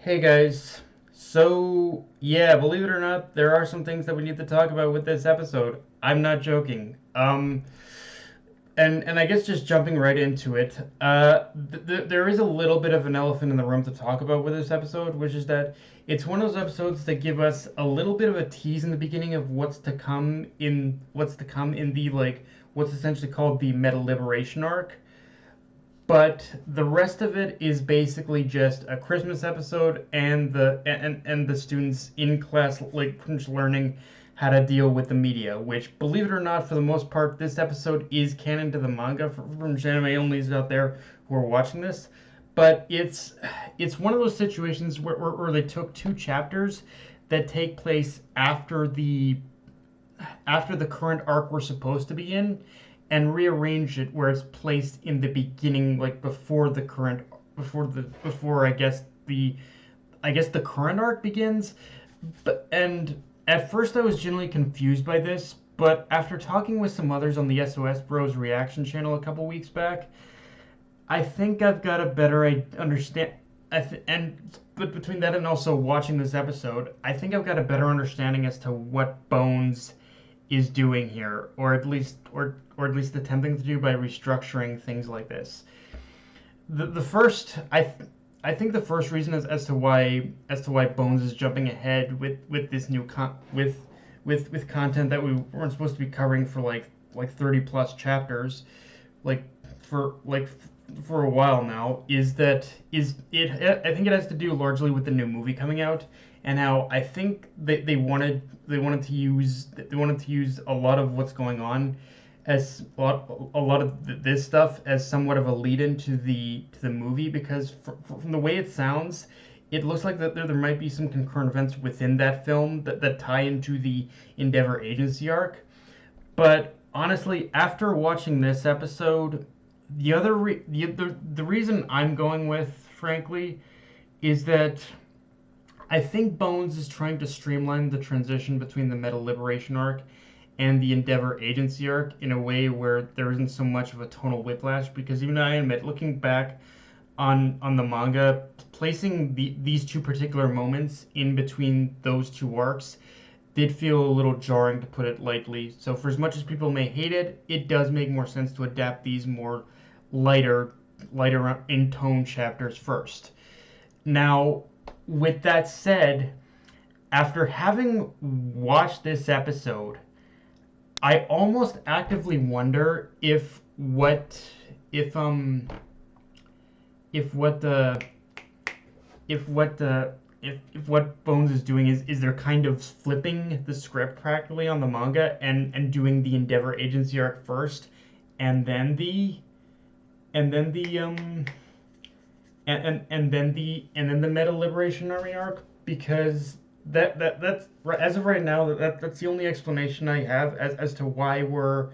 Hey guys. So, yeah, believe it or not, there are some things that we need to talk about with this episode. I'm not joking. And I guess just jumping right into it, there is a little bit of an elephant in the room to talk about with this episode, which is that it's one of those episodes that give us a little bit of a tease in the beginning of what's to come in the what's essentially called the meta liberation arc, but the rest of it is basically just a Christmas episode and the students in class like learning how to deal with the media. Which, believe it or not, for the most part, this episode is canon to the manga from anime onlys out there who are watching this. But it's one of those situations where they took two chapters that take place after the current arc we're supposed to be in, and rearrange it where it's placed in the beginning, like before I guess the current arc begins. And at first I was genuinely confused by this, but after talking with some others on the SOS Bros reaction channel a couple weeks back, I think I've got a better understand. But between that and also watching this episode, I think I've got a better understanding as to what Bones is doing here, or at least attempting to do by restructuring things like this. The first I think the first reason is as to why Bones is jumping ahead with this new with content that we weren't supposed to be covering for like 30 plus chapters, like for like for a while now, is that is it I think it has to do largely with the new movie coming out, and how I think they wanted to use a lot of what's going on as a lot of this stuff as somewhat of a lead into the movie, because from the way it sounds, it looks like that there might be some concurrent events within that film that tie into the Endeavor Agency arc. But honestly, after watching this episode, the reason I'm going with, frankly, is that I think Bones is trying to streamline the transition between the Meta Liberation arc and the Endeavor Agency arc in a way where there isn't so much of a tonal whiplash. Because even I admit, looking back on the manga, placing these two particular moments in between those two arcs did feel a little jarring, to put it lightly. So for as much as people may hate it, it does make more sense to adapt these more lighter in tone chapters first. Now, with that said, after having watched this episode, I almost actively wonder if what the if what Bones is doing is they're kind of flipping the script practically on the manga, and doing the Endeavor Agency arc first, and then the and then the and then the Meta Liberation Army arc, because that's as of right now, that's the only explanation I have as to why we're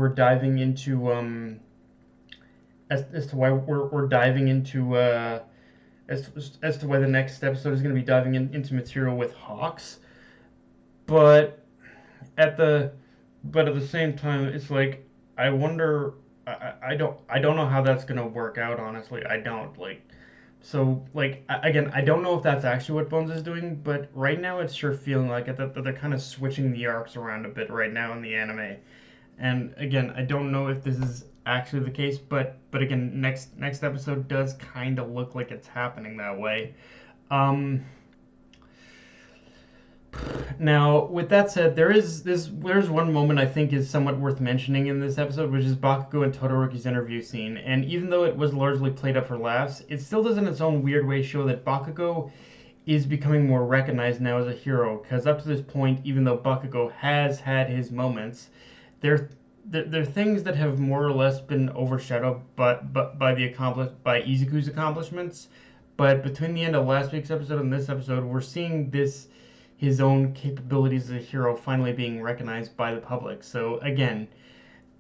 diving into as to why we're diving into as to why the next episode is going to be diving into material with Hawks. But at the at the same time, it's like, I wonder. I don't know how that's gonna work out. Honestly, I don't like. So like, again, I don't know if that's actually what Bones is doing, but right now it's sure feeling like it, that they're kind of switching the arcs around a bit right now in the anime. And again, I don't know if this is actually the case, but again, next episode does kind of look like it's happening that way. Um, Now, with that said, there's one moment I think is somewhat worth mentioning in this episode, which is Bakugo and Todoroki's interview scene. And even though it was largely played up for laughs, it still does in its own weird way show that Bakugo is becoming more recognized now as a hero. Because up to this point, even though Bakugo has had his moments, there are things that have more or less been overshadowed, but by Izuku's accomplishments. But between the end of last week's episode and this episode, we're seeing this his own capabilities as a hero finally being recognized by the public. So again,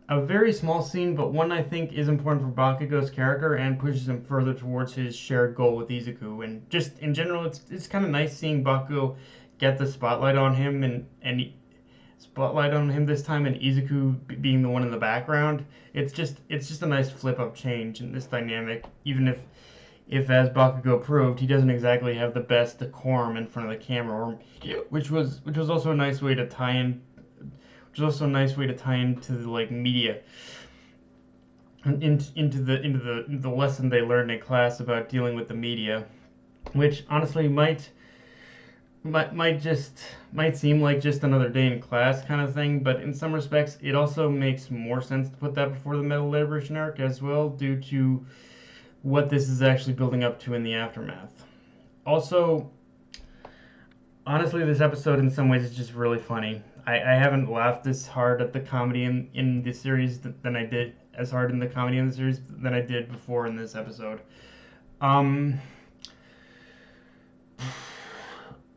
a very small scene, but one I think is important for Bakugo's character and pushes him further towards his shared goal with Izuku. And just in general, it's kind of nice seeing Bakugo get the spotlight on him, spotlight on him this time, and Izuku being the one in the background. It's just a nice flip up change in this dynamic, even if if, as Bakugo proved, he doesn't exactly have the best decorum in front of the camera, which was also a nice way to tie in, which is also a nice way to tie into the like media, into the lesson they learned in class about dealing with the media, which honestly might seem like just another day in class kind of thing, but in some respects, it also makes more sense to put that before the Metal Liberation arc as well, due to what this is actually building up to in the aftermath. Also, honestly, this episode in some ways is just really funny. I haven't laughed this hard at the comedy in the series than I did as hard in the comedy in the series than I did before in this episode. Um,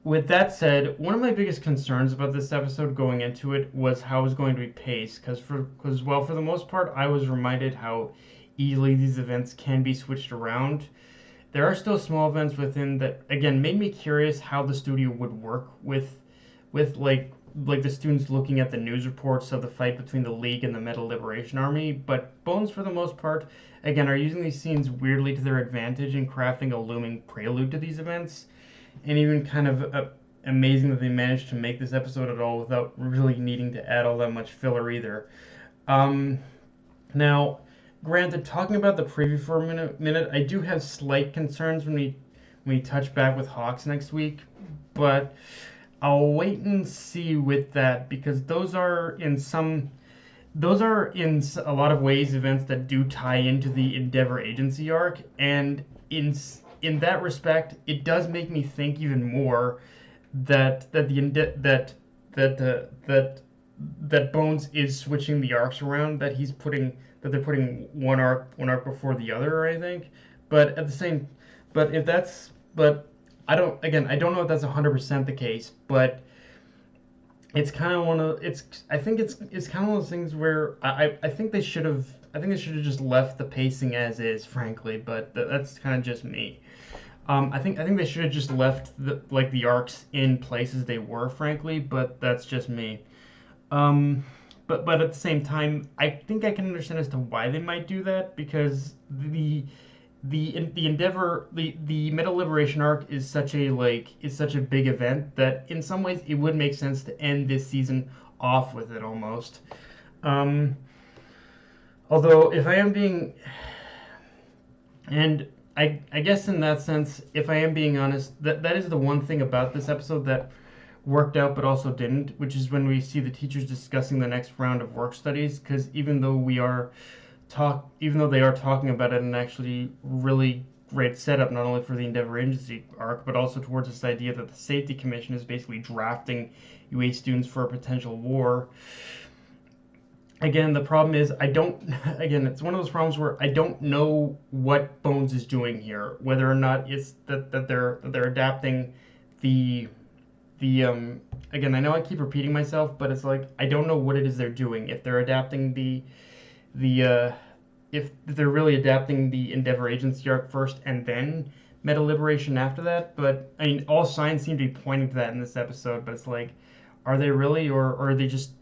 with that said, one of my biggest concerns about this episode going into it was how it was going to be paced, because for the most part, I was reminded how easily these events can be switched around. There are still small events within that again made me curious how the studio would work with like the students looking at the news reports of the fight between the League and the Metal Liberation Army, but Bones for the most part again are using these scenes weirdly to their advantage in crafting a looming prelude to these events, and even kind of amazing that they managed to make this episode at all without really needing to add all that much filler either. Now, granted, talking about the preview for a minute, I do have slight concerns when we touch back with Hawks next week, but I'll wait and see with that, because those are in a lot of ways events that do tie into the Endeavor Agency arc, and in that respect, it does make me think even more that Bones is switching the arcs around, that they're putting one arc before the other, I think. But at the same, but if that's, but I don't know if that's 100% the case, but it's kind of I think it's kind of one of those things where I think they should have just left the pacing as is, frankly, but that's kind of just me. I think they should have just left the arcs in places they were, frankly, but that's just me. But at the same time, I think I can understand as to why they might do that, because the Endeavor, the Metal Liberation arc is such a big event that in some ways it would make sense to end this season off with it almost. Although if I am being, and I guess in that sense, if I am being honest, that is the one thing about this episode that worked out but also didn't, which is when we see the teachers discussing the next round of work studies, because even though they are talking about it and actually really great setup not only for the Endeavor Agency arc, but also towards this idea that the Safety Commission is basically drafting UA students for a potential war. Again, the problem is it's one of those problems where I don't know what Bones is doing here, whether or not it's that they're adapting the again, I know I keep repeating myself, but it's like I don't know what it is they're doing. If they're adapting if they're really adapting the Endeavor Agency arc first and then Metal Liberation after that, but I mean, all signs seem to be pointing to that in this episode. But it's like, are they really, or are they just?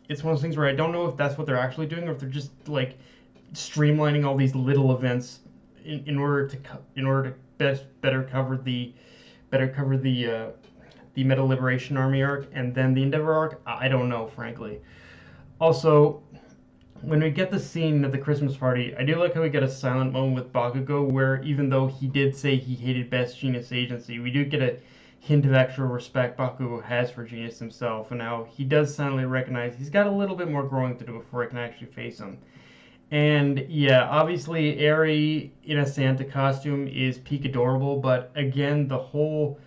It's one of those things where I don't know if that's what they're actually doing, or if they're just like streamlining all these little events in order to better cover the Metal Liberation Army arc and then the Endeavor arc. I don't know, frankly. Also, when we get the scene at the Christmas party, I do like how we get a silent moment with Bakugo, where even though he did say he hated Best Genius Agency, we do get a hint of actual respect Bakugo has for Genius himself, and now he does silently recognize he's got a little bit more growing to do before he can actually face him. And yeah, obviously Eri in a Santa costume is peak adorable, but again, the whole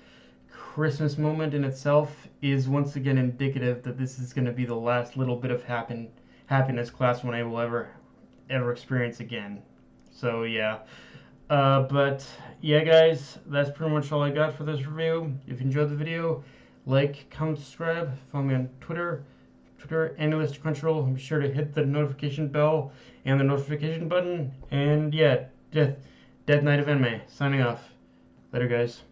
Christmas moment in itself is once again indicative that this is going to be the last little bit of happiness Class 1A will ever experience again. So yeah. But yeah, guys, that's pretty much all I got for this review. If you enjoyed the video, like, comment, subscribe, follow me on Twitter and Mr. Crunchyroll. Be sure to hit the notification bell and the notification button. And yeah, Death Knight of Anime, signing off. Later, guys.